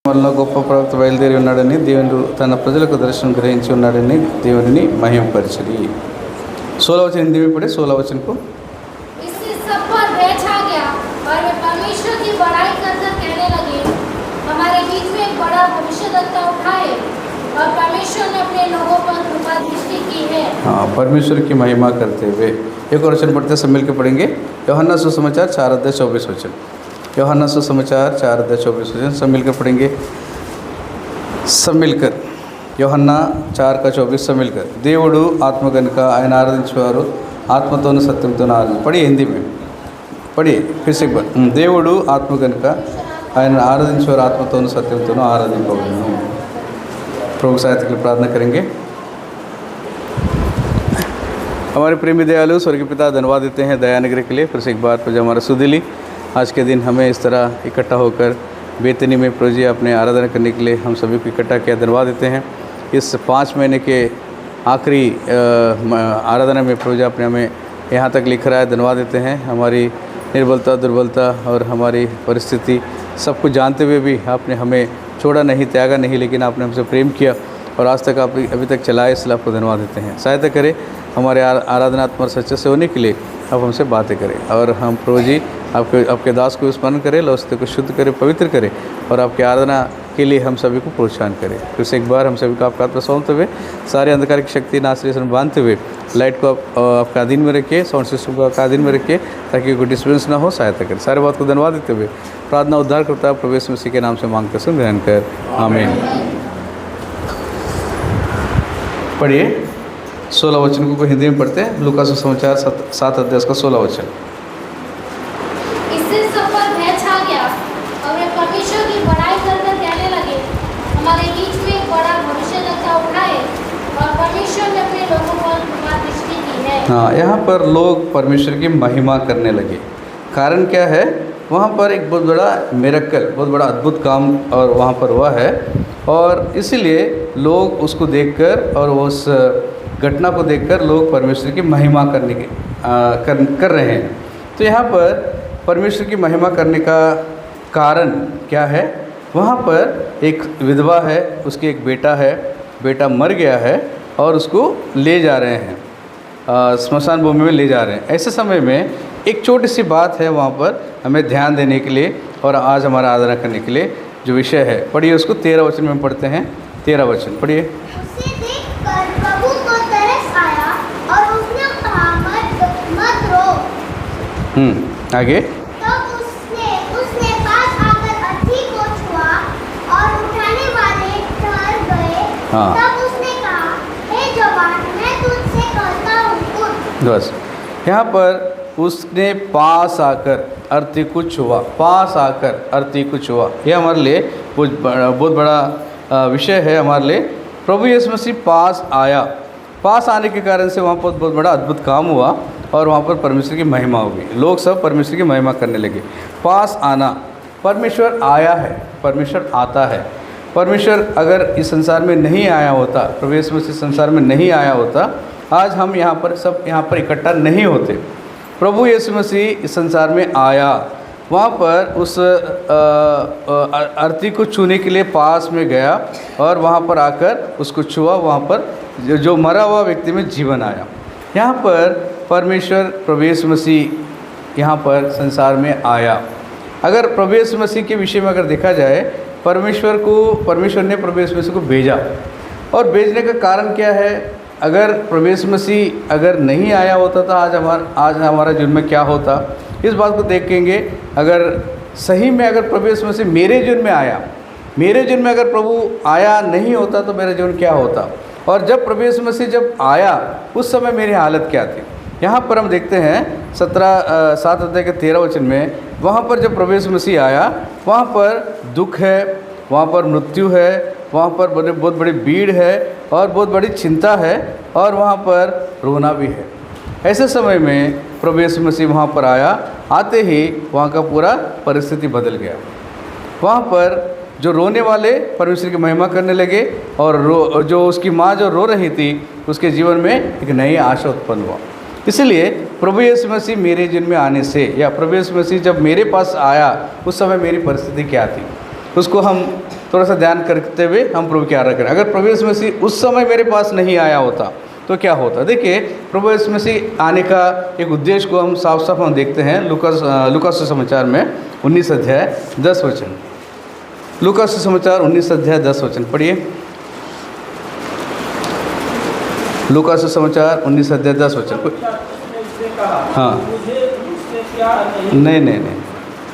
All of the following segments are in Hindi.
వల్ల గొప్ప ప్రవక్త బయలుదేరి ఉన్నాడని దేవుడు తన ప్రజలకు దర్శనం గ్రహించి ఉన్నాడని దేవుడిని మహిమపరిచిరి। 16 वचन हिंदी में पढ़े। 16 वचन को इससे सब पर भय छा गया और वे परमेश्वर की बड़ाई करकर कहने लगे, हमारे बीच में एक बड़ा भविष्यद्वक्ता उठाए और परमेश्वर ने अपने लोगों पर कृपा दृष्टि की है। हाँ, परमेश्वर की महिमा करते हुए। एक और वचन पढ़ते सब मिलकर पढ़ेंगे। यूहन्ना सुसमाचार 4:24 वचन। यूहन्ना सुसमाचार 4:24 वचन सब मिलकर पढ़ेंगे। सब मिलकर యోహన్నా 4:24 सब मिलकर। దేవుడు ఆత్మ కనుక ఆయన ఆరాధించేవారు ఆత్మతోను సత్యంతోను ఆరాధన। पढ़िए हिंदी में पढ़िए फिर से एक बार। దేవుడు ఆత్మ కనుక ఆయన ఆరాధించేవారు ఆత్మతోను సత్యంతోను ఆరాధింపబడును। प्रभु सहायता के लिए प्रार्थना करेंगे। हमारे प्रेमी दयालु स्वर्गीय पिता धन्यवाद देते हैं दयानगर के लिए। फिर से एक बार प्रभु हमारा सुदिली आज के दिन हमें इस तरह इकट्ठा होकर बेतनी में प्रभु जी अपने आराधना करने के लिए हम सभी को इकट्ठा किया। धन्यवाद देते हैं इस 5 महीने के आखिरी आराधना में प्रभु जी आपने हमें यहाँ तक लिख रहा है। धन्यवाद देते हैं हमारी निर्बलता दुर्बलता और हमारी परिस्थिति सब कुछ जानते हुए भी आपने हमें छोड़ा नहीं त्यागा नहीं, लेकिन आपने हमसे प्रेम किया और आज तक आप अभी तक चलाए, इसलिए आपको धन्यवाद देते हैं। सहायता करें हमारे आराधनात्मक सच्चे से होने के लिए आप हमसे बातें करें और हम प्रभु जी आपके दास को स्मरण करें, लौस्ते को शुद्ध करें, पवित्र करें और आपकी आराधना के लिए हम सभी को प्रोत्साहन करें। फिर से एक बार हम सभी को आपका आत्मा सौंपते हुए सारे अंधकार की शक्ति नाश्रे बांधते हुए लाइट को आपका अधीन में रखिए, साउंड सिस्टम को आपका अधीन में रखिए ताकि कोई डिस्टर्बेंस ना हो। सहायता करें। सारे बात को धन्यवाद देते हुए प्रार्थना उद्धार करता है प्रभु यीशु मसीह के नाम से मांगते सुन ग्रहण कर आमीन। पढ़िए 16 वचन को हिंदी में पढ़ते हैं। लूका सुसमाचार 7 का 16 वचन। इससे सब पर भय छा गया और वे परमेश्वर की बड़ाई करकर कहने लगे, हमारे बीच में एक बड़ा भविष्यद्वक्ता उठाए और परमेश्वर ने अपने लोगों पर कृपा दृष्टि की है। हाँ, यहाँ पर लोग परमेश्वर की महिमा करने लगे। कारण क्या है? वहाँ पर एक बहुत बड़ा मिरेकल, बहुत बड़ा अद्भुत काम और वहाँ पर हुआ है और इसीलिए लोग उसको देखकर और उस घटना को देखकर लोग परमेश्वर की महिमा करने के कर रहे हैं। तो यहाँ पर परमेश्वर की महिमा करने का कारण क्या है? वहाँ पर एक विधवा है, उसके एक बेटा है, बेटा मर गया है और उसको ले जा रहे हैं, स्मशान भूमि में ले जा रहे हैं। ऐसे समय में एक छोटी सी बात है वहाँ पर हमें ध्यान देने के लिए और आज हमारा आराधना करने के लिए जो विषय है। पढ़िए उसको 13 वचन में पढ़ते हैं। 13 वचन पढ़िए। उसे देखकर प्रभु को तरस आया और उसने कहा, मत रो। आगे। तब उसने पास आकर अर्थी को छुआ और उठाने वाले ठहर गए। हाँ। तब उसने कहा, हे जवान, मैं तुझसे कहता हूँ, उठ। बस यहाँ पर उसने पास आकर अर्थी को छुआ, पास आकर अर्थी को छुआ। यह हमारे लिए बहुत बड़ा विषय है हमारे लिए। प्रभु यीशु मसीह पास आया, पास आने के कारण से वहाँ पर बहुत बड़ा अद्भुत काम हुआ और वहाँ पर परमेश्वर की महिमा हो गई। लोग सब परमेश्वर की महिमा करने लगे। पास आना, परमेश्वर आया है, परमेश्वर आता है। परमेश्वर अगर इस संसार में नहीं आया होता, प्रभु यीशु मसीह संसार में नहीं आया होता, आज हम यहाँ पर सब यहाँ पर इकट्ठा नहीं होते। प्रभु यीशु मसीह इस संसार में आया, वहाँ पर उस अर्थी को छूने के लिए पास में गया और वहाँ पर आकर उसको छुआ। वहाँ पर जो मरा हुआ व्यक्ति में जीवन आया। यहाँ पर परमेश्वर प्रभु यीशु मसीह यहाँ पर संसार में आया। अगर प्रभु यीशु मसीह के विषय में अगर देखा जाए, परमेश्वर ने प्रभु यीशु मसीह को भेजा और भेजने का कारण क्या है? अगर प्रभु यीशु मसीह अगर नहीं आया होता तो आज हमारा जीवन में क्या होता, इस बात को देखेंगे। अगर सही में अगर प्रभु यीशु मसीह मेरे जीवन में आया, मेरे जीवन में अगर प्रभु आया नहीं होता तो मेरा जीवन क्या होता, और जब प्रभु यीशु मसीह जब आया उस समय मेरी हालत क्या थी। यहाँ पर हम देखते हैं 7:13 वचन में, वहाँ पर जब प्रभु यीशु मसीह आया वहाँ पर दुख है, वहाँ पर मृत्यु है, वहाँ पर बहुत बड़ी भीड़ है और बहुत बड़ी चिंता है और वहाँ पर रोना भी है। ऐसे समय में प्रभु यीशु मसीह वहाँ पर आया, आते ही वहाँ का पूरा परिस्थिति बदल गया। वहाँ पर जो रोने वाले परमेश्वर की महिमा करने लगे और जो उसकी माँ जो रो रही थी उसके जीवन में एक नई आशा उत्पन्न हुआ। इसलिए प्रभु यीशु मसीह मेरे जीवन में आने से, या प्रभु यीशु मसीह जब मेरे पास आया उस समय मेरी परिस्थिति क्या थी। उसको हम थोड़ा सा ध्यान करते हुए हम प्रभु की आराधना करें। अगर प्रभु यीशु मसीह उस समय मेरे पास नहीं आया होता तो क्या होता? देखिए, प्रभु यीशु मसीह आने का एक उद्देश्य को हम साफ साफ हम देखते हैं लूका सुसमाचार में 19 अध्याय 10 वचन। लूका सुसमाचार 19 अध्याय 10 वचन पढ़िए। लूका सुसमाचार 19 अध्याय 10 वचन। हाँ, नहीं नहीं नहीं,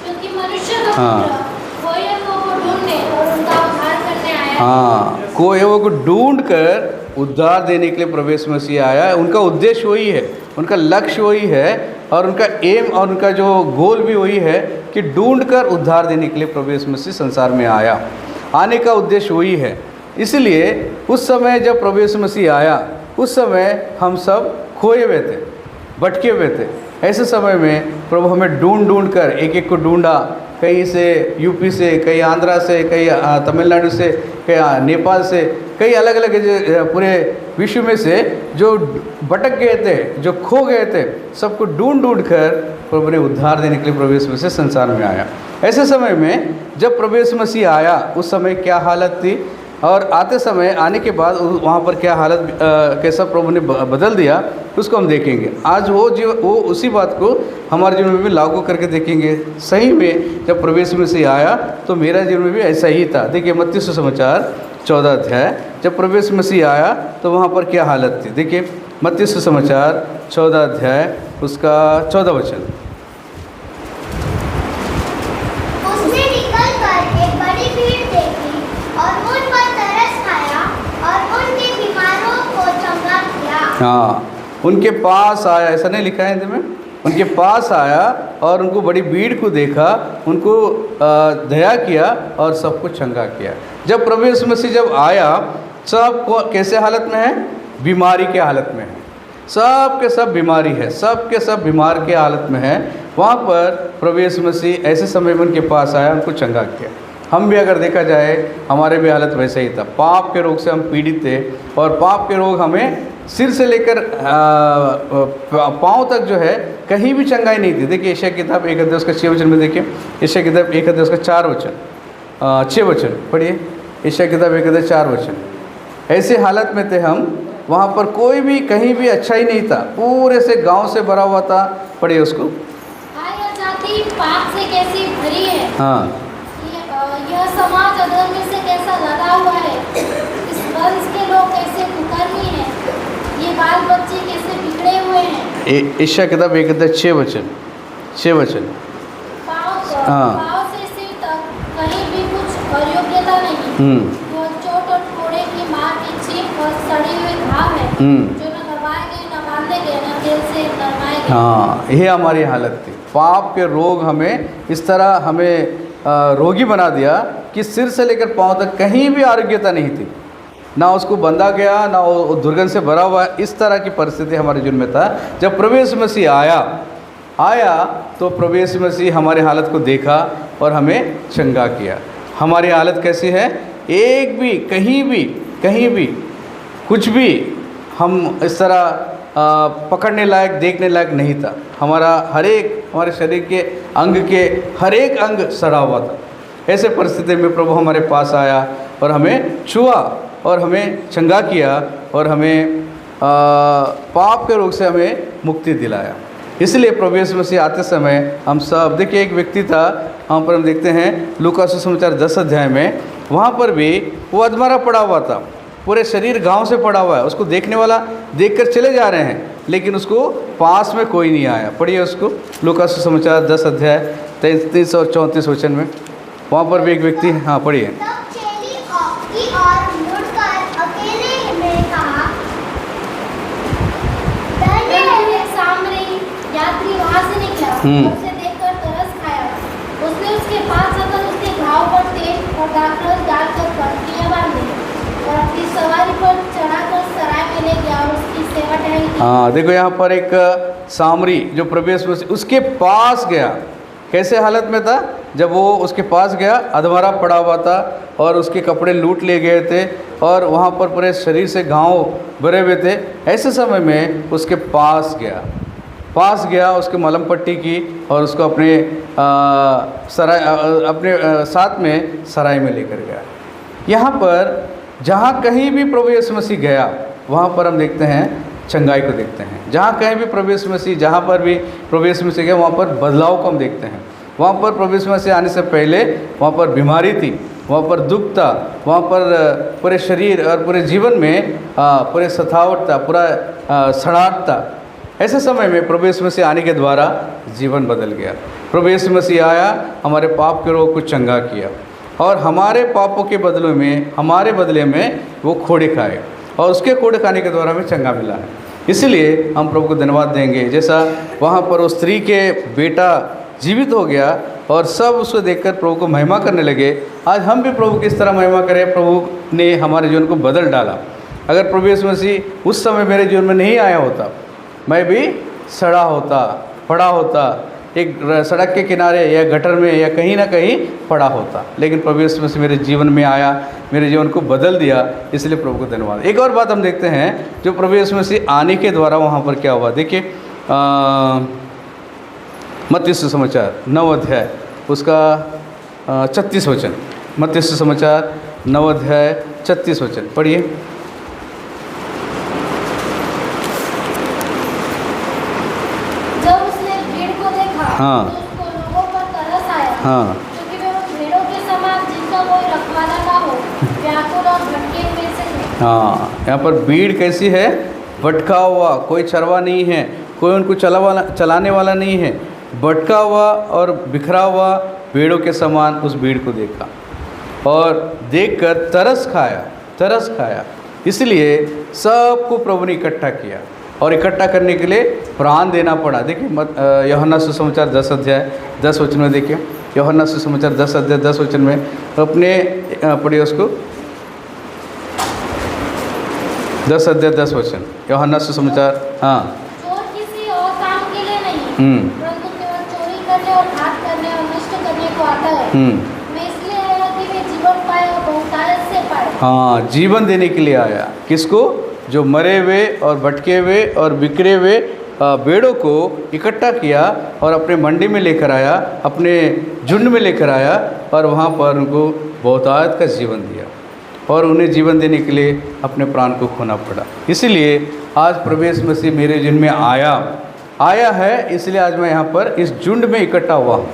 क्योंकि मनुष्य का हाँ। पुत्र कोयलों को ढूंढने और उनका उद्धार करने आया है। हाँ, कोयलों को ढूंढ कर उद्धार देने के लिए प्रभु यीशु मसीह आया है। उनका उद्देश्य वही है, उनका लक्ष्य वही है, और उनका एम और उनका जो गोल भी वही है कि ढूंढ कर उद्धार देने के लिए प्रभु यीशु मसीह संसार में आया। आने का उद्देश्य वही है। इसलिए उस समय जब प्रभु यीशु मसीह आया, उस समय हम सब खोए हुए थे, भटके हुए थे। ऐसे समय में प्रभु हमें ढूंढ कर एक एक को ढूंढा, कहीं से यूपी से, कहीं आंध्रा से, कहीं तमिलनाडु से, कहीं नेपाल से, कई अलग अलग पूरे विश्व में से जो भटक गए थे, जो खो गए थे, सबको ढूंढ कर प्रभु ने उद्धार देने के लिए प्रभु यीशु मसीह संसार में आया। ऐसे समय में जब प्रभु यीशु मसीह आया, उस समय क्या हालत थी, और आते समय आने के बाद वहाँ पर क्या हालत कैसा प्रभु ने बदल दिया, उसको हम देखेंगे। आज वो उसी बात को हमारे जीवन में भी लागू करके देखेंगे। सही में जब प्रभु यीशु मसीह आया तो मेरा जीवन में भी ऐसा ही था। देखिए, मत्ती सुसमाचार 14 अध्याय, जब प्रभु यीशु मसीह आया तो वहाँ पर क्या हालत थी। देखिए, मत्ती सुसमाचार 14 अध्याय उसका 14 वचन। उसने निकलकर एक बड़ी भीड़ देखी और उन पर तरस खाया और उनके बीमारों को चंगा किया। हाँ, उनके पास आया, ऐसा नहीं लिखा है हिंदी में? उनके पास आया और उनको बड़ी भीड़ को देखा, उनको दया किया और सबको चंगा किया। जब प्रभु यीशु मसीह जब आया, सब कैसे हालत में है? बीमारी के हालत में है। सब के सब बीमारी है, सब के सब बीमार के हालत में है। वहाँ पर प्रभु यीशु मसीह ऐसे समय में उनके पास आया, उनको चंगा किया। हम भी अगर देखा जाए, हमारे भी हालत वैसे ही था। पाप के रोग से हम पीड़ित थे, और पाप के रोग हमें सिर से लेकर पाँव तक जो है कहीं भी चंगाई नहीं थी। देखिए, यशायाह की किताब 1 अध्याय उसका 6 वचन में देखिए। यशायाह की किताब 1 अध्याय उसका 4 वचन 6 वचन पढ़िए। यशायाह की किताब 1 अध्याय 4 वचन। ऐसे हालत में थे हम, वहाँ पर कोई भी कहीं भी अच्छा ही नहीं था, पूरे से गांव से भरा हुआ था। पढ़िए उसको। यह जाति पाप से कैसी भरी है, हाँ, यह समाज अधर्म से कैसा लगा हुआ है, इस वंश के लोग कैसे कुकर्मी हैं, ये बाल बच्चे कैसे बिगड़े हुए हैं। यशायाह की किताब 1 अध्याय 6 वचन। पाँव से सिर तक कहीं भी कुछ अयोग्यता नहीं। वह चोट और फोड़े की मार की छींक और सड़े हुए घाव है, जो न करवाए गए, न बांधे गए, न तेल से नरमाए गए। हाँ, ये हमारी हालत थी। पाप के रोग हमें इस तरह हमें रोगी बना दिया कि सिर से लेकर पाँव तक कहीं भी आरोग्यता नहीं थी, ना उसको बंधा गया, ना वो दुर्गंध से भरा हुआ। इस तरह की परिस्थिति हमारे जीवन में था। जब प्रभु यीशु मसीह आया तो प्रभु यीशु मसीह हमारी हालत को देखा और हमें चंगा किया। हमारी हालत कैसी है? एक भी कहीं भी कुछ भी हम इस तरह पकड़ने लायक, देखने लायक नहीं था। हमारे शरीर के अंग के हर एक अंग सड़ा हुआ था। ऐसे परिस्थिति में प्रभु हमारे पास आया और हमें छुआ और हमें चंगा किया और हमें पाप के रोग से हमें मुक्ति दिलाया। इसलिए प्रभु यीशु मसीह आते समय हम सब, देखिए, एक व्यक्ति था, वहाँ पर हम देखते हैं लूका सुसमाचार 10 अध्याय में, वहाँ पर भी वो अधमरा पड़ा हुआ था, पूरे शरीर घाव से पड़ा हुआ है। उसको देखने वाला देखकर चले जा रहे हैं, लेकिन उसको पास में कोई नहीं आया। पढ़िए उसको, लूका सुसमाचार 10 अध्याय 33 और 34 वचन में। वहाँ पर भी एक व्यक्ति, हाँ पढ़िए। तब चेली की ओर मुड़कर अकेले में कहा, एक सामरी यात्री वहाँ से निकला, उसे देखकर तरस खाया। उसने उसके पास आकर उसके घाव पर तेल और दाखरस डालकर पट्टियाँ बांधी और अपनी सवारी पर चढ़ाकर सराय में ले गया और उसकी सेवा टहल की। हाँ, देखो यहाँ पर एक सामरी जो प्रभु यीशु मसीह उसके पास गया, कैसे हालत में था? जब वो उसके पास गया, अधमरा पड़ा हुआ था और उसके कपड़े लूट लिए गए थे और वहाँ पर पूरे शरीर से घाव भरे हुए थे। ऐसे समय में उसके पास गया, पास गया, उसके मलहम पट्टी की और उसको अपने साथ में सराय में लेकर गया। यहाँ पर जहाँ कहीं भी प्रभु यीशु मसीह गया वहाँ पर हम देखते हैं चंगाई को देखते हैं। जहाँ कहीं भी प्रभु यीशु मसीह, जहाँ पर भी प्रभु यीशु मसीह गया वहाँ पर बदलाव को हम देखते हैं। वहाँ पर प्रभु यीशु मसीह आने से पहले वहाँ पर बीमारी थी, वहाँ पर दुख था, वहाँ पर पूरे शरीर और पूरे जीवन में पूरे सतावट था, पूरा सड़ाहट था। ऐसे समय में प्रभु यीशु मसीह आने के द्वारा जीवन बदल गया। प्रभु यीशु मसीह आया, हमारे पाप के रोग को चंगा किया और हमारे पापों के बदले में, हमारे बदले में वो खोड़े खाए और उसके खोड़े खाने के द्वारा हमें चंगा मिला है। इसलिए हम प्रभु को धन्यवाद देंगे। जैसा वहाँ पर उस स्त्री के बेटा जीवित हो गया और सब उसको देखकर प्रभु को महिमा करने लगे, आज हम भी प्रभु की इस तरह महिमा करें। प्रभु ने हमारे जीवन को बदल डाला। अगर प्रभु यीशु मसीह उस समय मेरे जीवन में नहीं आया होता, मैं भी सड़ा होता, पड़ा होता, एक सड़क के किनारे या गटर में या कहीं ना कहीं पड़ा होता। लेकिन प्रभु यीशु मसीह मेरे जीवन में आया, मेरे जीवन को बदल दिया, इसलिए प्रभु को धन्यवाद। एक और बात हम देखते हैं जो प्रभु यीशु मसीह आने के द्वारा वहाँ पर क्या हुआ। देखिए मत्ती सुसमाचार 9 अध्याय उसका 36 वचन। मत्ती सुसमाचार 9 अध्याय 36 वचन पढ़िए। जब उसने भीड़ को देखा हाँ। तो उसको लोगों पर तरस आया, हाँ। क्योंकि वे उन भेड़ों के समान जिनका कोई रखवाला ना हो, व्याकुल और भटके हुए से थे। हाँ, यहाँ पर भीड़ कैसी है? भटका हुआ, कोई चरवा नहीं है, कोई उनको चलाने वाला नहीं है। भटका हुआ और बिखरा हुआ भेड़ों के समान उस भीड़ को देखा और देखकर तरस खाया। इसलिए सबको प्रभु ने इकट्ठा किया और इकट्ठा करने के लिए प्राण देना पड़ा। देखिए यूहन्ना सुसमाचार 10 अध्याय 10 वचन में देखिए। यूहन्ना सुसमाचार 10 अध्याय 10 वचन में अपने पढ़िए उसको। 10 अध्याय 10 वचन यूहन्ना सुसमाचार। हाँ। चोर किसी और काम के लिए नहीं, परंतु केवल चोरी करने और घात करने और नष्ट करने को आता है। मैं इसलिए आया कि वे जीवन पाए और बहुतायत से पाए। हाँ, जीवन देने के लिए आया। किसको? जो मरे हुए और भटके हुए और बिखरे हुए भेड़ों को इकट्ठा किया और अपने मंडी में लेकर आया, अपने झुंड में लेकर आया और वहाँ पर उनको बहुतायत का जीवन दिया और उन्हें जीवन देने के लिए अपने प्राण को खोना पड़ा। इसीलिए आज प्रभु यीशु मसीह मेरे जीवन में आया है, इसलिए आज मैं यहाँ पर इस झुंड में इकट्ठा हुआ हूँ।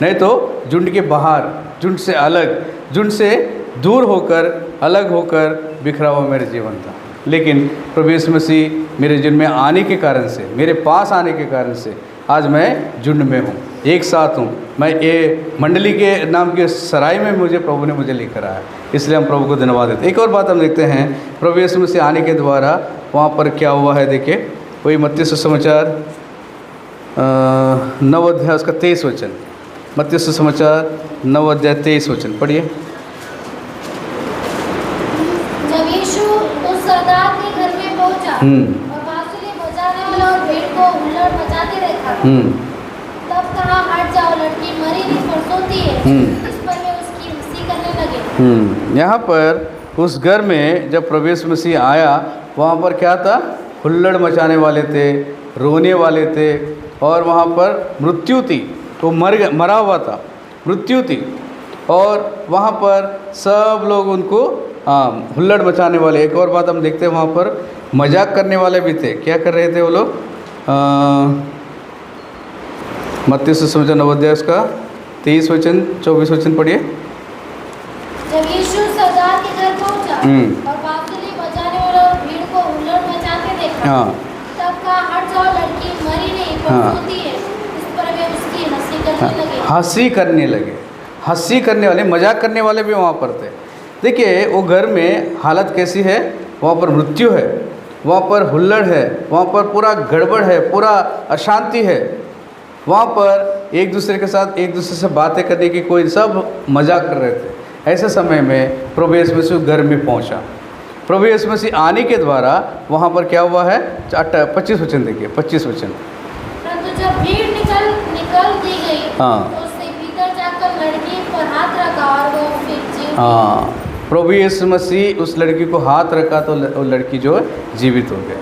नहीं तो झुंड के बाहर, झुंड से अलग, झुंड से दूर होकर, अलग होकर बिखरा हुआ मेरा जीवन था। लेकिन प्रभु यीशु मसीह मेरे जीवन में आने के कारण से, मेरे पास आने के कारण से आज मैं झुंड में हूँ, एक साथ हूँ। मैं ये मंडली के नाम के सराय में प्रभु ने मुझे लेकर आया, इसलिए हम प्रभु को धन्यवाद देते हैं। एक और बात हम देखते हैं प्रभु यीशु मसीह आने के द्वारा वहाँ पर क्या हुआ है। देखिए वही मत्ती सुसमाचार 9 अध्याय उसका 23 वचन। मत्ती सुसमाचार 9 अध्याय 23 वचन पढ़िए। जब यीशु उस सरदार के घर में पहुंचा और बांसुरी बजाने वाला और भीड़ को हुल्लड़ मचाते देखा, तब कहा, हट जाओ, लड़की मरी नहीं पर सोती है। इस पर वे उसकी हंसी करने लगे। यहाँ पर उस घर में जब प्रभु यीशु मसीह आया, वहाँ पर क्या था? हुल्लड़ मचाने वाले थे, रोने वाले थे और वहाँ पर मृत्यु थी। तो मरा हुआ था, मृत्यु थी और वहाँ पर सब लोग उनको हुल्लड़ मचाने वाले। एक और बात हम देखते हैं, वहाँ पर मजाक करने वाले भी थे। क्या कर रहे थे वो लोग? मत्ती सुसमाचार 9 अध्याय उसका 23 वचन 24 वचन पढ़िए। जब यीशु सरदार के घर पहुंचा और बांसुरी बजाने वाला और भीड़ को हुल्लड़ मचाते देखा, तब कहा, हट जाओ, लड़की मरी नहीं पर सोती है। इस पर वे उसकी हंसी करने लगे। हंसी करने वाले, मजाक करने वाले भी वहाँ पर थे। देखिए वो घर में हालत कैसी है? वहाँ पर मृत्यु है, वहाँ पर हुल्लड़ है, वहाँ पर पूरा गड़बड़ है, पूरा अशांति है। वहाँ पर एक दूसरे के साथ, एक दूसरे से बातें करने की कोई, सब मजाक कर रहे थे। ऐसे समय में प्रभु यीशु मसीह घर में पहुँचा। प्रभु यीशु मसीह आने के द्वारा वहाँ पर क्या हुआ है? 25 वचन देखिए, 25 वचन। परंतु जब भीड़ निकल दी गई, तो उसने भीतर जाकर लड़की पर हाथ रखा और वो फिर जीवित। प्रभु यीशु मसीह उस लड़की को हाथ रखा तो वो लड़की जो है जीवित हो गई।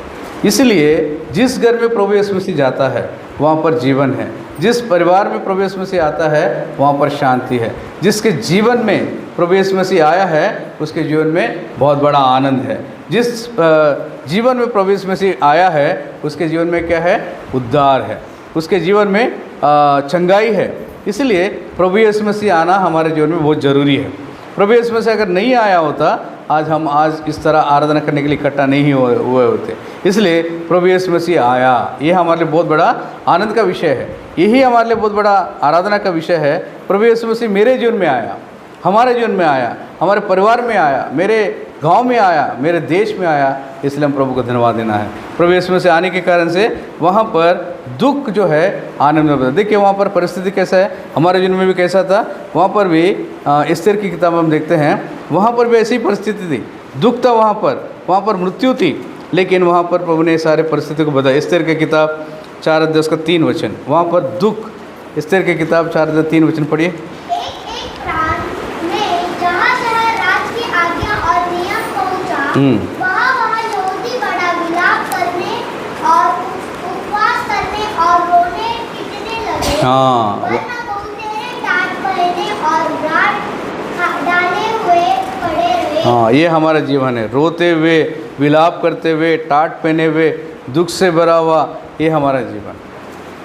इसलिए जिस घर में प्रभु यीशु मसीह जाता है वहाँ पर जीवन है, जिस परिवार में प्रभु यीशु मसीह आता है वहाँ पर शांति है, जिसके जीवन में प्रभु यीशु मसीह आया है उसके जीवन में बहुत बड़ा आनंद है, जिस जीवन में प्रभु यीशु मसीह आया है उसके जीवन में क्या है? उद्धार है, उसके जीवन में चंगाई है। इसलिए प्रभु यीशु मसीह आना हमारे जीवन में बहुत ज़रूरी है। प्रभु यीशु मसीह अगर नहीं आया होता आज इस तरह आराधना करने के लिए इकट्ठा नहीं हुए होते। इसलिए प्रभु यीशु मसीह आया, ये हमारे लिए बहुत बड़ा आनंद का विषय है, यही हमारे लिए बहुत बड़ा आराधना का विषय है। प्रभु यीशु मसीह मेरे जीवन में आया, हमारे जीवन में आया, हमारे परिवार में आया, मेरे गांव में आया, मेरे देश में आया, इसलिए हम प्रभु को धन्यवाद देना है। प्रभु यीशु मसीह आने के कारण से वहाँ पर दुख जो है आनंद में बदला। देखिए वहाँ पर परिस्थिति कैसा है, हमारे जीवन में भी कैसा था। वहाँ पर भी एस्तेर की किताब हम देखते हैं, वहाँ पर भी ऐसी परिस्थिति थी, दुख था वहाँ पर मृत्यु थी, लेकिन वहाँ पर प्रभु ने सारे परिस्थिति को बदला। एस्तेर की किताब 4 अध्याय उसका 3 वचन, वहाँ पर दुख, एस्तेर की किताब 4 अध्याय 3 वचन पढ़िए। वहाँ यहूदी बड़ा विलाप करने और उपवास करने और रोने पीटने लगे। वरना बहुतेरे टाट पहने और रात डाले हुए पड़े रहे। ये हमारा जीवन है, रोते हुए, विलाप करते हुए, टाट पहने हुए, दुख से भरा हुआ, ये हमारा जीवन।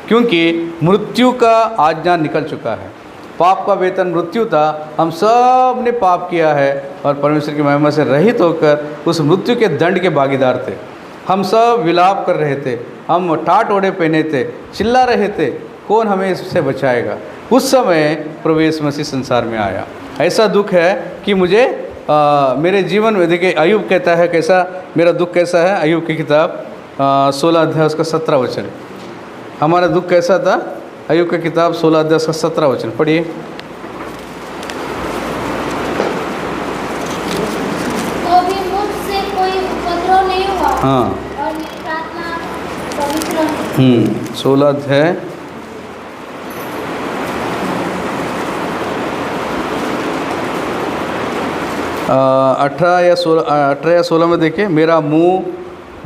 क्योंकि मृत्यु का आज्ञा निकल चुका है, पाप का वेतन मृत्यु था, हम सब ने पाप किया है और परमेश्वर की महिमा से रहित होकर उस मृत्यु के दंड के भागीदार थे। हम सब विलाप कर रहे थे, हम टाट ओढ़े पहने थे, चिल्ला रहे थे, कौन हमें इससे बचाएगा। उस समय प्रभु यीशु मसीह संसार में आया। ऐसा दुख है कि मुझे मेरे जीवन में, देखिए अय्यूब कहता है कैसा मेरा दुख कैसा है। अय्यूब की किताब 16 अध्याय उसका 17 वचन, हमारा दुख कैसा था। अय्यूब की किताब 16 अध्याय उसका 17 वचन पढ़िए। तो भी मुझसे कोई उपद्रव नहीं हुआ। हाँ, और मेरी प्रार्थना पवित्र है। 16 अध्याय 18 या 16 में देखिए, मेरा मुंह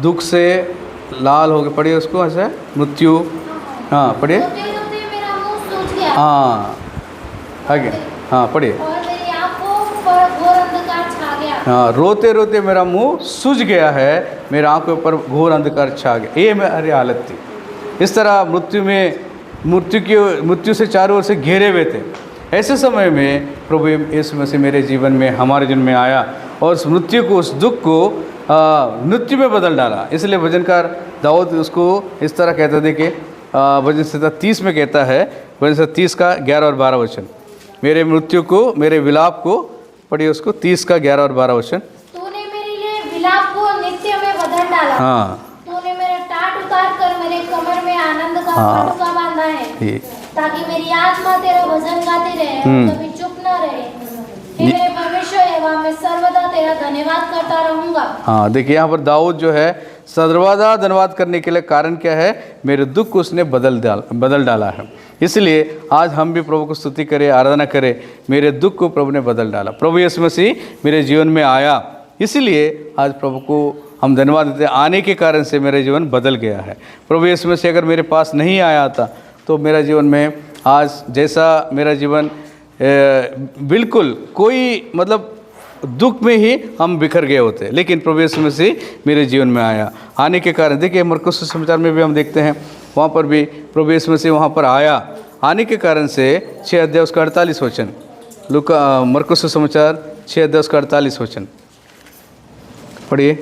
दुख से लाल हो गया। पढ़िए उसको ऐसे, मृत्यु। हाँ पढ़िए। मेरा मुंह सूज गया। हाँ आगे, हाँ पढ़िए। और मेरी आंखों पर घोर अंधकार छा गया। हाँ, रोते रोते मेरा मुंह सूज गया है, मेरे आंखों पर घोर अंधकार छा गया, ये मेरी हालत थी। इस तरह मृत्यु से चारों ओर से घेरे हुए थे। ऐसे समय में प्रभु यीशु मसीह मेरे जीवन में, हमारे जीवन में आया और उस मृत्यु को, उस दुख को मृत्यु में बदल डाला। इसलिए भजनकार दाऊद उसको इस तरह कहता था कि भजन संहिता 30 में कहता है, भजन संहिता 30 का 11 और 12 वचन, मेरे मृत्यु को, मेरे विलाप को, पढ़िए उसको 30 का 11 और 12 वचन। तूने मेरे लिए विलाप को नित्य में बदल डाला। हाँ, तूने मेरे टाट उतार कर मेरे कमर में आनंद का पटुका बांधा है, ताकि मेरी आत्मा तेरा भजन गाती रहे और कभी चुप न रहे। हे मेरे परमेश्वर यहोवा, मैं सर्वदा तेरा धन्यवाद करता रहूंगा। हाँ देखिए यहाँ पर दाऊद जो है सर्वदा धन्यवाद करने के लिए कारण क्या है, मेरे दुख को उसने बदल डाला है। इसलिए आज हम भी प्रभु को स्तुति करें, आराधना करें। मेरे दुख को प्रभु ने बदल डाला, प्रभु यीशु मसीह मेरे जीवन में आया, इसलिए आज प्रभु को हम धन्यवाद देते हैं। आने के कारण से मेरा जीवन बदल गया है। प्रभु यीशु मसीह अगर मेरे पास नहीं आया था तो मेरा जीवन में आज जैसा मेरा जीवन बिल्कुल कोई मतलब दुख में ही हम बिखर गए होते, लेकिन प्रभु यीशु मसीह मेरे जीवन में आया। आने के कारण देखिए मरकुस सुसमाचार में भी हम देखते हैं, वहाँ पर भी प्रभु यीशु मसीह वहाँ पर आया। आने के कारण से 6 अध्याय उसका 48 वचन, मरकुस सुसमाचार 6 अध्याय उसका 48 वचन पढ़िए।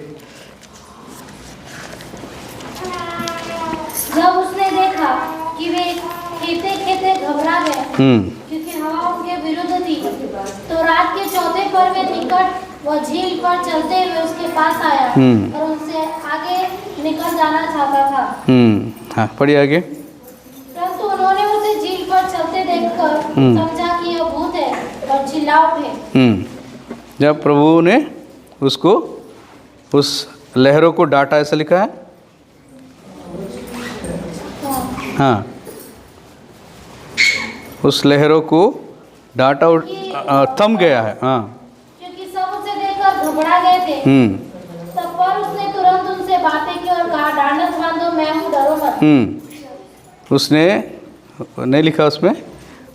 जब उसने देखा कि वे खेते खेते घबरा गए, क्योंकि हवा उनके विरुद्ध थी, तो रात के चौथे पहर में निकट वह झील पर चलते हुए उसके पास आया और उनसे आगे निकल जाना चाहता था। हाँ पढ़िए आगे। परंतु उन्होंने उसे झील पर चलते देखकर समझा कि यह भूत है और चिल्ला उठे। जब प्रभु ने उसको, उस लहरों को डांटा, ऐसा लिखा है। हाँ, उस लहरों को डांटा और थम गया है। हाँ, क्योंकि सब उसे देखकर घबरा गए थे। तब पर उसने तुरंत उनसे बातें की और गाड़ ढाढ़स बांधो, मैं हूँ, डरो मत। उसने नहीं लिखा उसमें,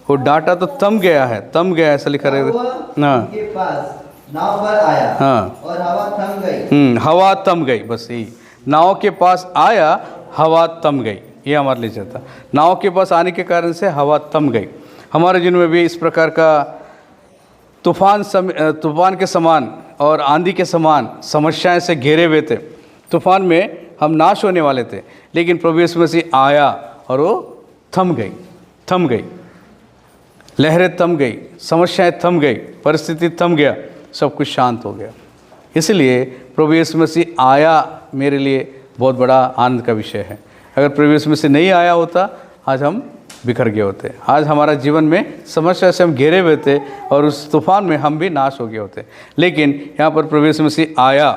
वो डांटा तो थम गया है, थम गया ऐसा लिखा रहेगा। हाँ, उनके पास नाव पर आया, हाँ, और हवा थम गई। हवा थम गई, बस यही। नाव के पास आया, हवा थम गई, ये हमारे लिए चाहता। नाव के पास आने के कारण से हवा थम गई। हमारे जीवन में भी इस प्रकार का तूफान के समान और आंधी के समान समस्याएं से घिरे हुए थे। तूफान में हम नाश होने वाले थे, लेकिन प्रभु यीशु मसीह आया और वो थम गई। लहरें थम गई, समस्याएं थम गई, परिस्थिति थम गया, सब कुछ शांत हो गया। इसलिए प्रभु यीशु मसीह आया मेरे लिए बहुत बड़ा आनंद का विषय है। अगर प्रभु यीशु मसीह नहीं आया होता, आज हम बिखर गए होते। आज हमारा जीवन में समस्या से हम घिरे हुए थे और उस तूफान में हम भी नाश हो गए होते। लेकिन यहाँ पर प्रभु यीशु मसीह आया,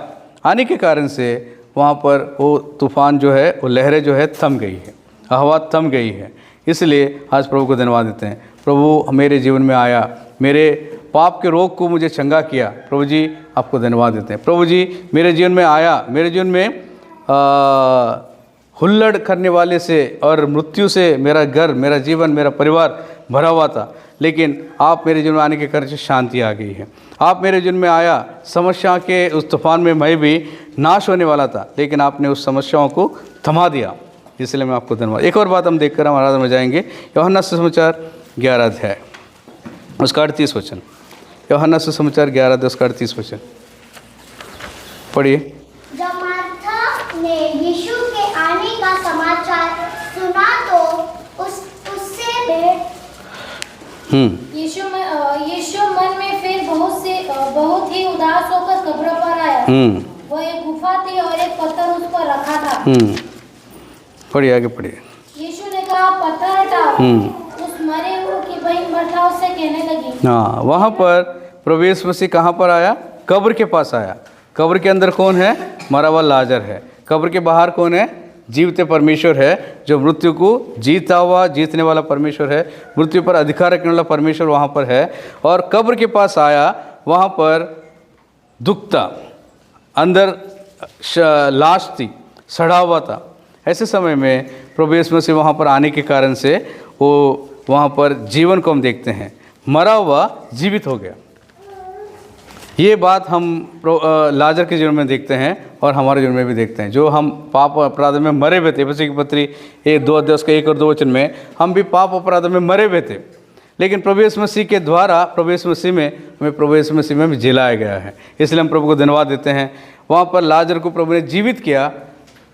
आने के कारण से वहाँ पर वो तूफान जो है, वो लहरें जो है थम गई है, हवा थम गई है। इसलिए आज प्रभु को धन्यवाद देते हैं। प्रभु मेरे जीवन में आया, मेरे पाप के रोग को मुझे चंगा किया। प्रभु जी आपको धन्यवाद देते हैं। प्रभु जी मेरे जीवन में आया, मेरे जीवन में हुल्लड़ करने वाले से और मृत्यु से मेरा घर, मेरा जीवन, मेरा परिवार भरा हुआ था, लेकिन आप मेरे जीवन में आने के कारण से शांति आ गई है। आप मेरे जीवन में आया, समस्या के उस तूफान में मैं भी नाश होने वाला था, लेकिन आपने उस समस्याओं को थमा दिया, इसलिए मैं आपको धन्यवाद। एक और बात हम देखकर हम आराधना में जाएंगे। यूहन्ना सुसमाचार 11 अध्याय उसका 38 वचन। यूहन्ना सुसमाचार 11 अध्याय उसका 38 वचन पढ़िए। जब मार्था ने यीशु के आने का समाचार सुना तो उससे भेंट यीशु मन में फिर बहुत ही उदास होकर कब्र पर आया। वो एक गुफा थी और एक पत्थर उस पर रखा था। पढ़िए, आगे पढ़िए। यीशु ने कहा, पत्थर हटाओ। उस मरे हुए की बहन मार्था उससे कहने लगी। हाँ, वहाँ पर प्रभु यीशु मसीह कहाँ पर आया? कब्र के पास आया। कब्र के अंदर कौन है? मरा हुआ लाजर है। कब्र के बाहर कौन है? जीवते परमेश्वर है, जो मृत्यु को जीतने वाला परमेश्वर है, मृत्यु पर अधिकार रखने वाला परमेश्वर वहाँ पर है। और कब्र के पास आया, वहाँ पर दुखता, अंदर लाश थी, सड़ा हुआ था। ऐसे समय में प्रभु यीशु मसीह वहाँ पर आने के कारण से वो वहाँ पर जीवन को हम देखते हैं, मरा हुआ जीवित हो गया। ये बात हम लाजर के जीवन में देखते हैं और हमारे जीवन में भी देखते हैं। जो हम पाप अपराध में मरे हुए थे, इफिसी की पत्री 2 अध्याय उसका 1 और 2 वचन में, हम भी पाप अपराध में मरे हुए थे, लेकिन प्रभु यीशु मसीह के द्वारा प्रभु यीशु मसीह में हमें प्रभु यीशु मसीह में भी जिलाया गया है। इसलिए हम प्रभु को धन्यवाद देते हैं। वहाँ पर लाजर को प्रभु ने जीवित किया,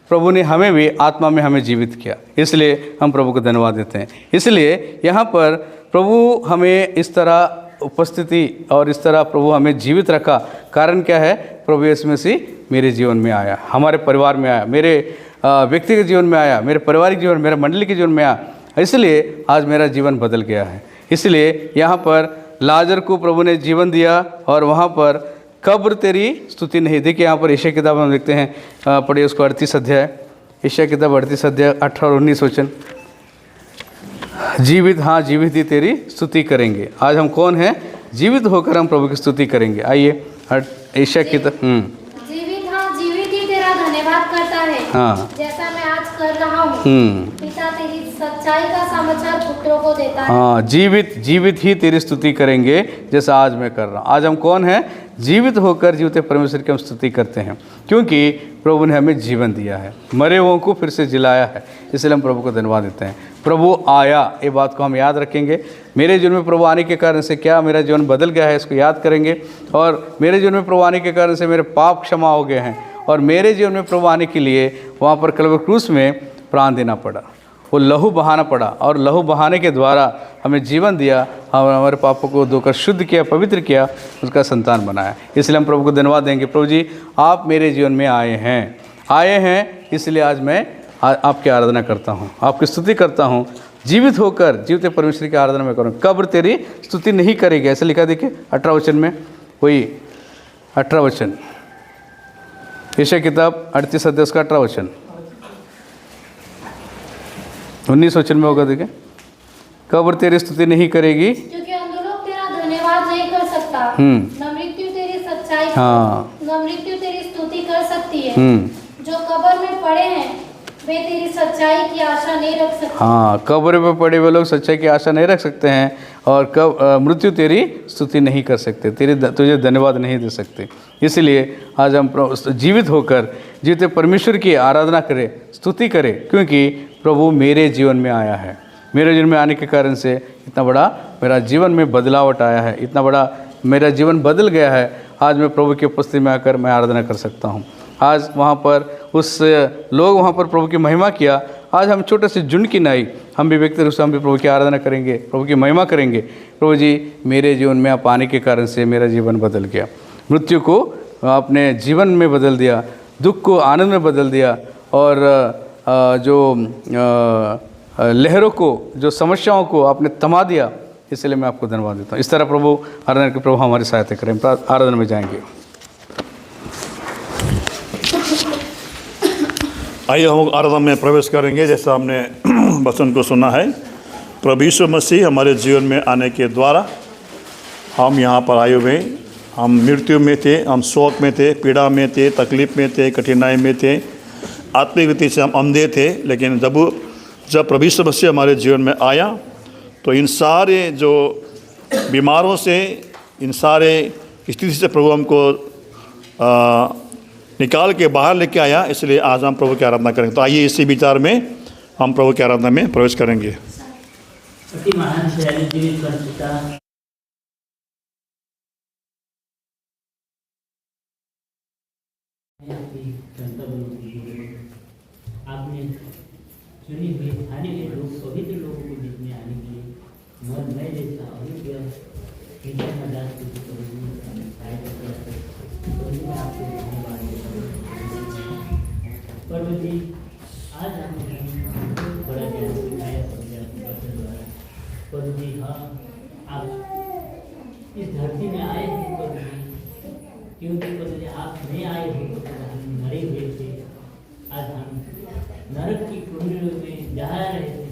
प्रभु ने हमें भी आत्मा में हमें जीवित किया, इसलिए हम प्रभु को धन्यवाद देते हैं। इसलिए यहाँ पर प्रभु हमें इस तरह उपस्थिति और इस तरह प्रभु हमें जीवित रखा। कारण क्या है? प्रभु यीशु मसीह मेरे जीवन में आया, हमारे परिवार में आया, मेरे व्यक्तिगत जीवन में आया, मेरे पारिवारिक जीवन, मेरे मंडली के जीवन में आया। इसलिए आज मेरा जीवन बदल गया है। इसलिए यहाँ पर लाजर को प्रभु ने जीवन दिया और वहाँ पर कब्र तेरी स्तुति नहीं। देखिए यहाँ पर यशायाह किताब हम देखते हैं, पढ़िए उसको 38 अध्याय, यशायाह किताब 38 अध्याय 18 और 19 वचन। जीवित, हाँ जीवित ही तेरी स्तुति करेंगे। आज हम कौन हैं? जीवित होकर हम प्रभु की स्तुति करेंगे। आइए यशायाह किताब जीवित, हाँ जीवित ही तेरा धन्यवाद करता है, हाँ जैसा मैं आज कर रहा हूँ। पिता तेरी सच्चाई का समाचार पुत्रों को देता है। हाँ, जीवित ही तेरी स्तुति करेंगे जैसा आज मैं कर रहा हूँ। आज हम कौन हैं? जीवित होकर जीवते परमेश्वर की हम स्तुति करते हैं, क्योंकि प्रभु ने हमें जीवन दिया है, मरे हुओं को फिर से जिलाया है। इसलिए हम प्रभु को धन्यवाद देते हैं। प्रभु आया, ये बात को हम याद रखेंगे। मेरे जीवन में प्रभु आने के कारण से क्या मेरा जीवन बदल गया है, इसको याद करेंगे। और मेरे जीवन में प्रभु आने के कारण से मेरे पाप क्षमा हो गए हैं, और मेरे जीवन में प्रभु आने के लिए वहाँ पर कलवरी क्रूस में प्राण देना पड़ा, वो लहू बहाना पड़ा, और लहू बहाने के द्वारा हमें जीवन दिया, हमारे पापों को धोकर शुद्ध किया, पवित्र किया, उसका संतान बनाया। इसलिए हम प्रभु को धन्यवाद देंगे। प्रभु जी आप मेरे जीवन में आए हैं, इसलिए आज मैं आपकी आराधना करता हूँ, आपकी स्तुति करता हूँ। जीवित होकर जीवते परमेश्वर की आराधना में करूँ। कब्र तेरी स्तुति नहीं करेगी, ऐसा लिखा। देखिए 18 वचन में, वही 18 वचन, यशायाह किताब 38 अध्याय उसका 18 वचन, 19 वचन में होगा। देखिए, कब्र तेरी स्तुति नहीं करेगी, क्योंकि अंधलोक तेरा धन्यवाद नहीं कर सकता, न मृत्यु तेरी सच्चाई, हाँ न मृत्यु तेरी स्तुति कर सकती है। जो कब्र में पड़े हैं वे तेरी सच्चाई की आशा नहीं रख सकते। हाँ, कब्र पे पड़े हुए लोग सच्चाई की आशा नहीं रख सकते हैं और मृत्यु तेरी स्तुति नहीं कर सकते, तुझे धन्यवाद नहीं दे सकते। इसलिए आज हम जीवित होकर जीवित परमेश्वर की आराधना करें, स्तुति करें, क्योंकि प्रभु मेरे जीवन में आया है। मेरे जीवन में आने के कारण से इतना बड़ा मेरा जीवन में बदलावट आया है, इतना बड़ा मेरा जीवन बदल गया है। आज मैं प्रभु की उपस्थिति में आकर मैं आराधना कर सकता हूँ। आज वहाँ पर लोग वहाँ पर प्रभु की महिमा किया। आज हम छोटे से झुंड की नहीं, हम भी व्यक्ति रूप से हम भी प्रभु की आराधना करेंगे, प्रभु की महिमा करेंगे। प्रभु जी, मेरे जीवन में आप आने के कारण से मेरा जीवन बदल गया, मृत्यु को अपने जीवन में बदल दिया, दुख को आनंद में बदल दिया, और जो लहरों को, जो समस्याओं को आपने थमा दिया। इसलिए मैं आपको धन्यवाद देता हूँ। इस तरह प्रभु आराधना के प्रभु हमारी सहायता करें। आराधना में जाएंगे। आइए हम आराधना में प्रवेश करेंगे। जैसा हमने वचन को सुना है, प्रभु यीशु मसीह हमारे जीवन में आने के द्वारा हम यहाँ पर आए हुए। हम मृत्यु में थे, हम शोक में थे, पीड़ा में थे, तकलीफ में थे, कठिनाई में थे, आत्मिक रीति से हम अंधे थे। लेकिन जब प्रभु यीशु मसीह हमारे जीवन में आया तो इन सारे जो बीमारों से, इन सारे स्थिति से प्रभु हमको निकाल के बाहर लेके आया। इसलिए आज हम प्रभु की आराधना करेंगे। तो आइए इसी विचार में हम प्रभु की आराधना में प्रवेश करेंगे। अति महान शैली जीवित परमपिता, आपने चुनी हुई स्थानीय के लोग, पवित्र लोगों को जितने आने के लिए मन में जैसा अभिज्ञ हृदय में दास की आपको धन्यवाद देता हूँ। प्रभु जी, आज हमने बड़ा ज्ञान सिखाया द्वारा। प्रभु जी, हाँ, आप इस धरती में आए हैं प्रभु जी, क्योंकि प्रभु जी आप नहीं आए हो तो हम मरे हुए थे। आज हम नरक की कुंडलियों में जा रहे थे,